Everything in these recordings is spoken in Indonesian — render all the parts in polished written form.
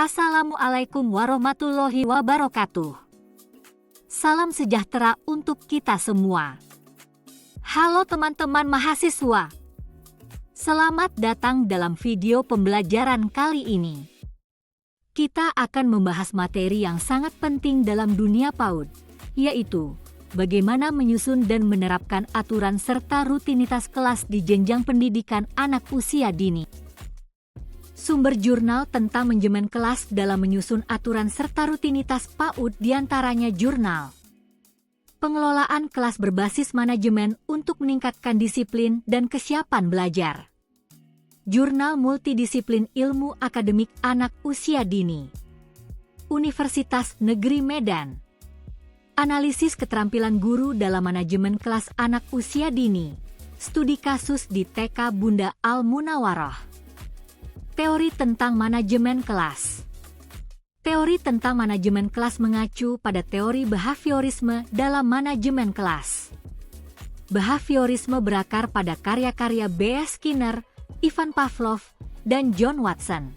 Assalamualaikum warahmatullahi wabarakatuh. Salam sejahtera untuk kita semua. Halo teman-teman mahasiswa. Selamat datang dalam video pembelajaran kali ini. Kita akan membahas materi yang sangat penting dalam dunia PAUD, yaitu bagaimana menyusun dan menerapkan aturan serta rutinitas kelas di jenjang pendidikan anak usia dini. Sumber jurnal tentang manajemen kelas dalam menyusun aturan serta rutinitas PAUD diantaranya jurnal Pengelolaan Kelas Berbasis Manajemen untuk Meningkatkan Disiplin dan Kesiapan Belajar, Jurnal Multidisiplin Ilmu Akademik Anak Usia Dini, Universitas Negeri Medan, Analisis Keterampilan Guru dalam Manajemen Kelas Anak Usia Dini, Studi Kasus di TK Bunda Al-Munawarroh. Teori tentang manajemen kelas. Teori tentang manajemen kelas mengacu pada teori behaviorisme dalam manajemen kelas. Behaviorisme berakar pada karya-karya B.S. Skinner, Ivan Pavlov, dan John Watson.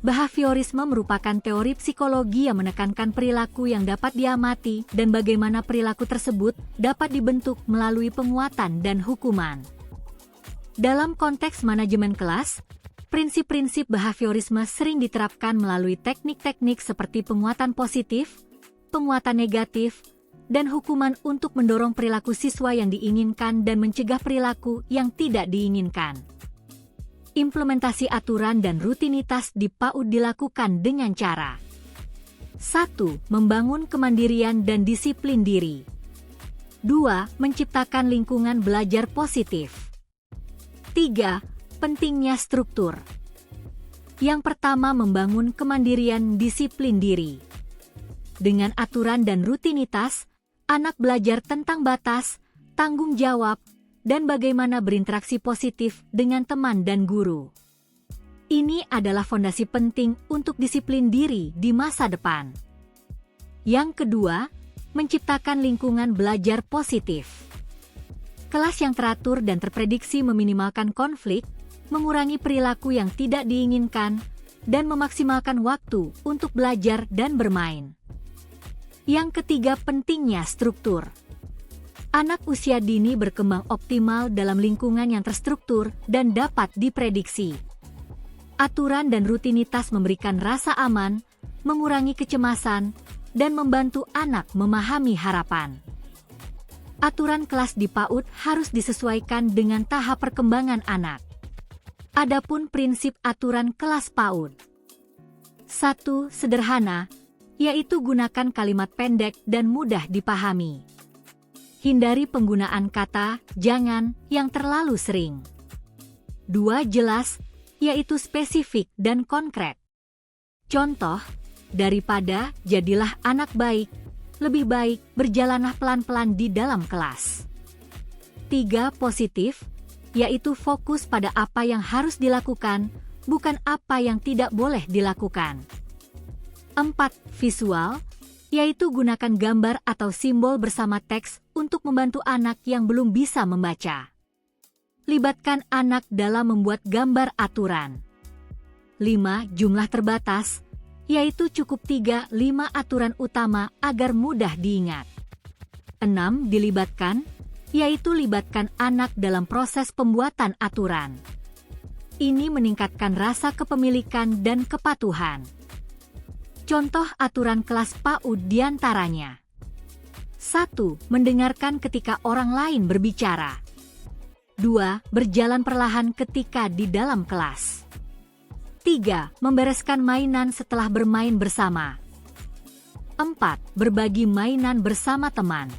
Behaviorisme merupakan teori psikologi yang menekankan perilaku yang dapat diamati dan bagaimana perilaku tersebut dapat dibentuk melalui penguatan dan hukuman. Dalam konteks manajemen kelas, prinsip-prinsip behaviorisme sering diterapkan melalui teknik-teknik seperti penguatan positif, penguatan negatif, dan hukuman untuk mendorong perilaku siswa yang diinginkan dan mencegah perilaku yang tidak diinginkan. Implementasi aturan dan rutinitas di PAUD dilakukan dengan cara 1. Membangun kemandirian dan disiplin diri. 2. Menciptakan lingkungan belajar positif. 3. Pentingnya struktur. Yang pertama, membangun kemandirian disiplin diri. Dengan aturan dan rutinitas, anak belajar tentang batas, tanggung jawab, dan bagaimana berinteraksi positif dengan teman dan guru. Ini adalah fondasi penting untuk disiplin diri di masa depan. Yang kedua, menciptakan lingkungan belajar positif. Kelas yang teratur dan terprediksi meminimalkan konflik, mengurangi perilaku yang tidak diinginkan, dan memaksimalkan waktu untuk belajar dan bermain. Yang ketiga, pentingnya struktur. Anak usia dini berkembang optimal dalam lingkungan yang terstruktur dan dapat diprediksi. Aturan dan rutinitas memberikan rasa aman, mengurangi kecemasan, dan membantu anak memahami harapan. Aturan kelas di PAUD harus disesuaikan dengan tahap perkembangan anak. Adapun prinsip aturan kelas PAUD. 1. Sederhana, yaitu gunakan kalimat pendek dan mudah dipahami. Hindari penggunaan kata "jangan" yang terlalu sering. 2. Jelas, yaitu spesifik dan konkret. Contoh, daripada "jadilah anak baik", lebih baik berjalanlah pelan-pelan di dalam kelas. 3. Positif, yaitu fokus pada apa yang harus dilakukan, bukan apa yang tidak boleh dilakukan. 4. Visual, yaitu gunakan gambar atau simbol bersama teks untuk membantu anak yang belum bisa membaca. Libatkan anak dalam membuat gambar aturan. 5. Jumlah terbatas, yaitu cukup 3-5 aturan utama agar mudah diingat. 6. Dilibatkan, yaitu libatkan anak dalam proses pembuatan aturan. Ini meningkatkan rasa kepemilikan dan kepatuhan. Contoh aturan kelas PAUD diantaranya: 1. Mendengarkan ketika orang lain berbicara. 2. Berjalan perlahan ketika di dalam kelas. 3. Membereskan mainan setelah bermain bersama. 4. Berbagi mainan bersama teman.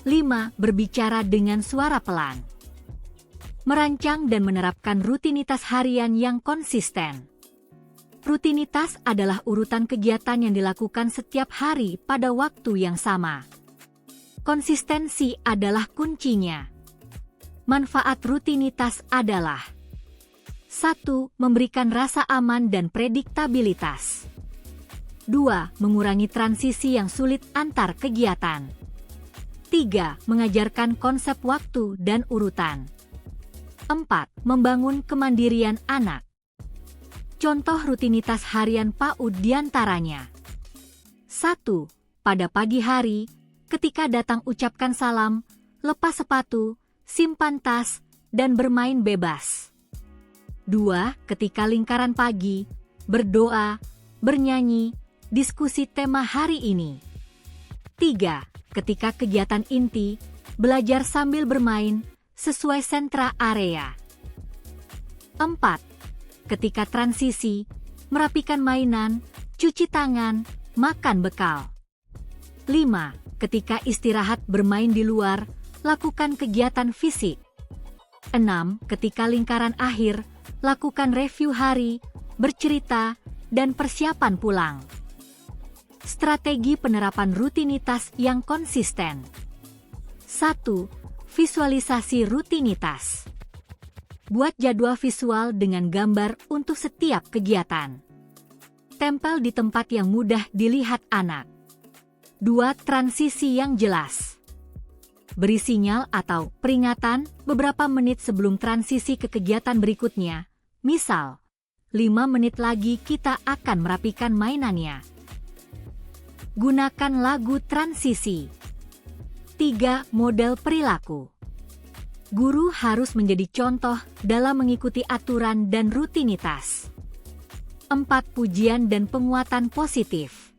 5. Berbicara dengan suara pelan. Merancang dan menerapkan rutinitas harian yang konsisten. Rutinitas adalah urutan kegiatan yang dilakukan setiap hari pada waktu yang sama. Konsistensi adalah kuncinya. Manfaat rutinitas adalah: 1. Memberikan rasa aman dan prediktabilitas. 2. Mengurangi transisi yang sulit antar kegiatan. 3. Mengajarkan konsep waktu dan urutan. 4. Membangun kemandirian anak. Contoh rutinitas harian PAUD diantaranya. 1. Pada pagi hari, ketika datang ucapkan salam, lepas sepatu, simpan tas, dan bermain bebas. 2. Ketika lingkaran pagi, berdoa, bernyanyi, diskusi tema hari ini. 3. Ketika kegiatan inti, belajar sambil bermain, sesuai sentra area. 4. Ketika transisi, merapikan mainan, cuci tangan, makan bekal. 5. Ketika istirahat bermain di luar, lakukan kegiatan fisik. 6. Ketika lingkaran akhir, lakukan review hari, bercerita, dan persiapan pulang. Strategi penerapan rutinitas yang konsisten. 1. Visualisasi rutinitas. Buat jadwal visual dengan gambar untuk setiap kegiatan. Tempel di tempat yang mudah dilihat anak. 2. Transisi yang jelas. Beri sinyal atau peringatan beberapa menit sebelum transisi ke kegiatan berikutnya. Misal, 5 menit lagi kita akan merapikan mainannya. Gunakan lagu transisi. 3. Model perilaku. Guru harus menjadi contoh dalam mengikuti aturan dan rutinitas. 4. Pujian dan penguatan positif.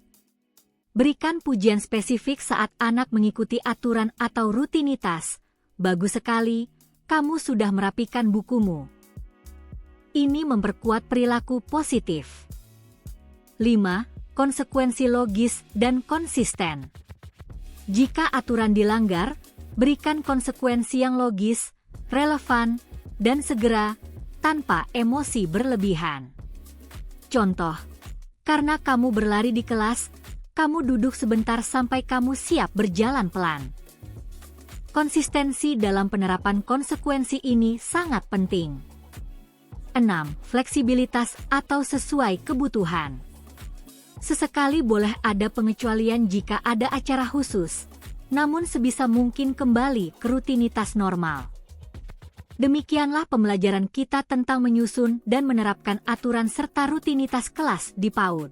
Berikan pujian spesifik saat anak mengikuti aturan atau rutinitas. Bagus sekali, kamu sudah merapikan bukumu. Ini memperkuat perilaku positif. 5. Konsekuensi logis dan konsisten. Jika aturan dilanggar, berikan konsekuensi yang logis, relevan, dan segera, tanpa emosi berlebihan. Contoh, karena kamu berlari di kelas, kamu duduk sebentar sampai kamu siap berjalan pelan. Konsistensi dalam penerapan konsekuensi ini sangat penting. 6. Fleksibilitas atau sesuai kebutuhan. Sesekali boleh ada pengecualian jika ada acara khusus, namun sebisa mungkin kembali ke rutinitas normal. Demikianlah pembelajaran kita tentang menyusun dan menerapkan aturan serta rutinitas kelas di PAUD.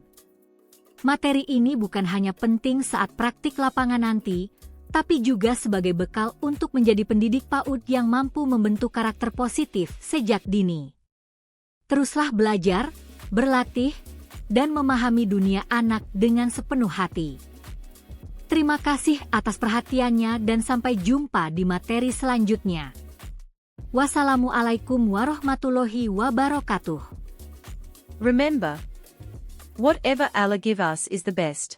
Materi ini bukan hanya penting saat praktik lapangan nanti, tapi juga sebagai bekal untuk menjadi pendidik PAUD yang mampu membentuk karakter positif sejak dini. Teruslah belajar, berlatih, dan memahami dunia anak dengan sepenuh hati. Terima kasih atas perhatiannya dan sampai jumpa di materi selanjutnya. Wassalamualaikum warahmatullahi wabarakatuh. Remember, whatever Allah give us is the best.